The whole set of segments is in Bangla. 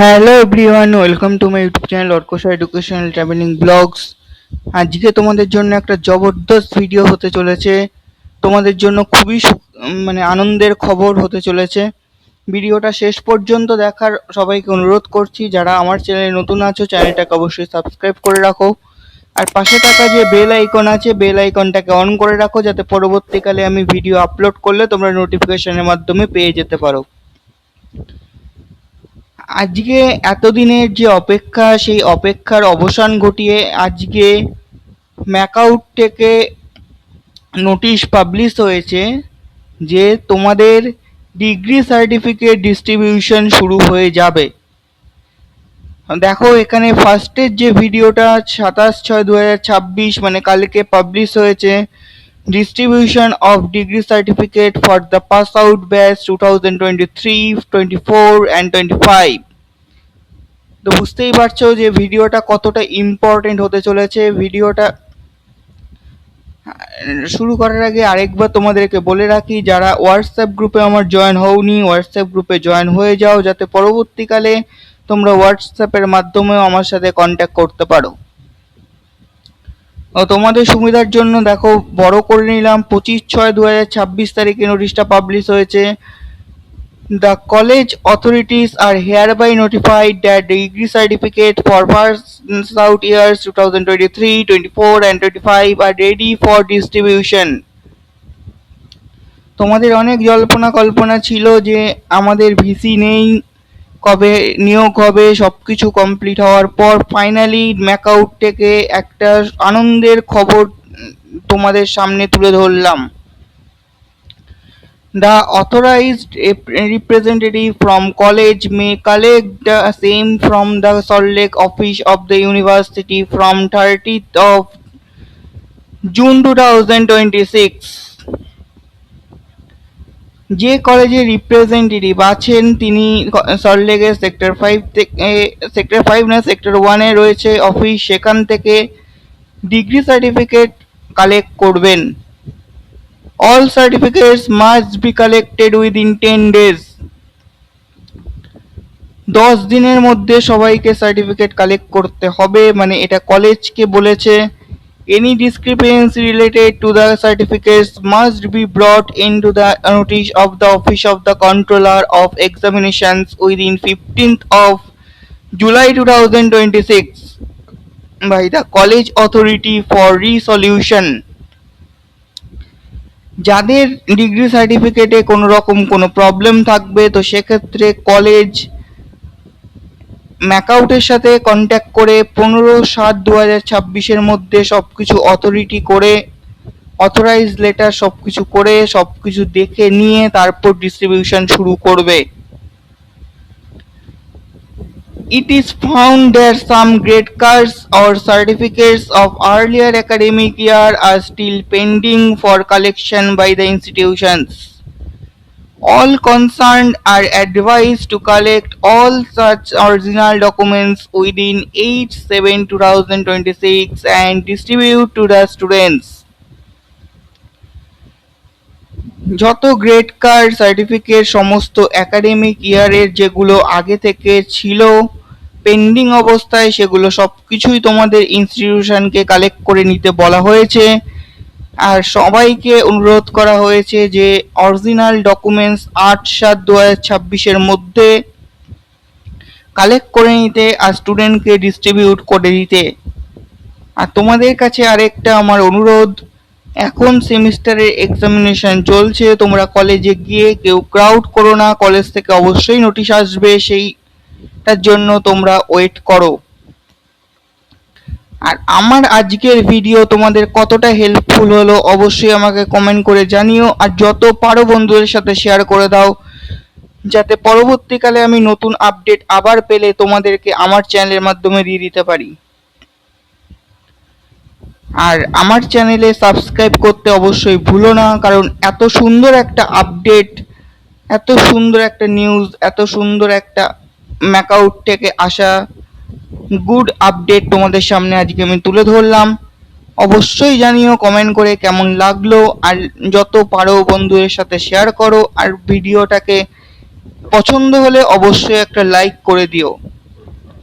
Hello everyone, welcome to my YouTube channel অর্কশা এডুকেশনাল ট্রাভেলিং ব্লগস। আজকে তোমাদের জন্য একটা জবরদস্ত ভিডিও হতে চলেছে। তোমাদের জন্য খুবই আনন্দের খবর হতে চলেছে। ভিডিওটা শেষ পর্যন্ত দেখার সবাইকে অনুরোধ করছি। যারা আমার চ্যানেলে নতুন আছো, চ্যানেলটাকে অবশ্যই সাবস্ক্রাইব করে রাখো। আর পাশে থাকা যে বেল আইকন আছে, বেল আইকনটাকে অন করে রাখো, যাতে পরবর্তীকালে আমি ভিডিও আপলোড করলে তোমরা নোটিফিকেশনের মাধ্যমে পেয়ে যেতে পারো। আজকে এতদিনের যে অপেক্ষা, সেই অপেক্ষার অবসান ঘটিয়ে আজকে ম্যাকআউট থেকে নোটিশ পাবলিশ হয়েছে যে তোমাদের ডিগ্রি সার্টিফিকেট ডিস্ট্রিবিউশন শুরু হয়ে যাবে। দেখো এখানে ফার্স্টের যে ভিডিওটা 27/6/2026 মানে কালকে পাবলিশ হয়েছে, distribution of degree certificate for the pass out batch 2023, 24 and 25। তো বুঝতেই পারছো যে ভিডিওটা কতটা ইম্পর্টেন্ট হতে চলেছে। ভিডিওটা শুরু করার আগে আরেকবার তোমাদেরকে বলে রাখি, যারা হোয়াটসঅ্যাপ গ্রুপে আমার জয়েন হওনি, হোয়াটসঅ্যাপ গ্রুপে জয়েন হয়ে যাও, যাতে পরবর্তীকালে তোমরা হোয়াটসঅ্যাপের মাধ্যমেও আমার সাথে কন্ট্যাক্ট করতে পারো। তোমাদের সুবিধার জন্য দেখো বড় করে নিলাম, 25/6/2026 তারিখে নোটিশটা পাবলিশ হয়েছে। The college authorities are hereby notified that degree certificate for first out years 2023, 24 and 25 are ready for distribution. তোমাদের অনেক জল্পনা কল্পনা ছিল যে আমাদের ভিসি নেই, কবে নিয়োগ হবে। সবকিছু কমপ্লিট হওয়ার পর ফাইনালি ম্যাকআউট থেকে একটা আনন্দের খবর তোমাদের সামনে তুলে ধরলাম। The authorized representative from college may collect the same from the Salt Lake office of the university from 30th of June 2026. যে কলেজের রিপ্রেজেন্টেটিভ আছেন তিনি সল্টলেকের সেক্টর 5 না সেক্টর 1 রয়েছে অফিস, সেখান থেকে ডিগ্রি সার্টিফিকেট কালেক্ট করবেন। All certificates must be collected within 10 days. 10 দিনের মধ্যে সবাইকে সার্টিফিকেট কালেক্ট করতে হবে, মানে এটা কলেজকে বলেছে। Any discrepancy related to the certificates must be brought into the notice of the office of the controller of examinations within 15th of July 2026 by the college authority for resolution. যাদের ডিগ্রি সার্টিফিকেটে কোনো রকম কোনো প্রবলেম থাকবে, তো সেক্ষেত্রে কলেজ ম্যাকআউটের সাথে কন্ট্যাক্ট করে 15/7/2026 মধ্যে সবকিছু অথরিটি করে, অথরাইজ লেটার সবকিছু করে, সবকিছু দেখে নিয়ে তারপর ডিস্ট্রিবিউশন শুরু করবে। It is found that some grade cards or certificates of earlier academic year are still pending for collection by the institutions. All concerned are advised to collect all such original documents within 8/7/2026 and distribute to the students. যত গ্রেড কার্ড সার্টিফিকেট সমস্ত একাডেমিক ইয়ারের যেগুলো আগে থেকে ছিল পেন্ডিং অবস্থায়, সেগুলো সব কিছুই তোমাদের ইনস্টিটিউশনকে কালেক্ট করে নিতে বলা হয়েছে। আর সবাইকে অনুরোধ করা হয়েছে যে অরিজিনাল ডকুমেন্টস 8/7/2026 মধ্যে কালেক্ট করে নিতে আর স্টুডেন্টকে ডিস্ট্রিবিউট করে দিতে। আর তোমাদের কাছে আরেকটা আমার অনুরোধ, এখন সেমিস্টারের এক্সামিনেশন চলছে, তোমরা কলেজে গিয়ে কেউ ক্রাউড করো না। কলেজ থেকে অবশ্যই নোটিশ আসবে, সেইটার জন্য তোমরা ওয়েট করো। আর আমার আজকের ভিডিও তোমাদের কতটা হেল্পফুল হলো অবশ্যই আমাকে কমেন্ট করে জানিও। আর যত পারো বন্ধুদের সাথে শেয়ার করে দাও, যাতে পরবর্তীকালে আমি নতুন আপডেট আবার পেলে তোমাদেরকে আমার চ্যানেলের মাধ্যমে দিয়ে দিতে পারি। আর আমার চ্যানেলে সাবস্ক্রাইব করতে অবশ্যই ভুলো না, কারণ এত সুন্দর একটা আপডেট, এত সুন্দর একটা নিউজ, এত সুন্দর একটা ম্যাকআউট থেকে আসা গুড আপডেট তোমাদের সামনে আজকে আমি তুলে ধরলাম। অবশ্যই জানিও কমেন্ট করে কেমন লাগলো, আর যত পারো বন্ধুদের সাথে শেয়ার করো। আর ভিডিওটাকে পছন্দ হলে অবশ্যই একটা লাইক করে দিও।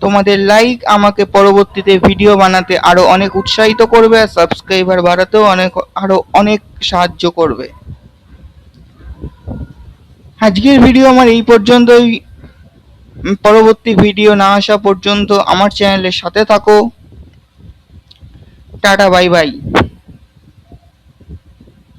তোমাদের লাইক আমাকে পরবর্তীতে ভিডিও বানাতে আরো অনেক উৎসাহিত করবে আর সাবস্ক্রাইবার বাড়াতেও আরো অনেক সাহায্য করবে। আজকের ভিডিও আমার এই পর্যন্তই। পরবর্তী ভিডিও না আসা পর্যন্ত আমার চ্যানেলের সাথে থাকো। Tata, bye bye.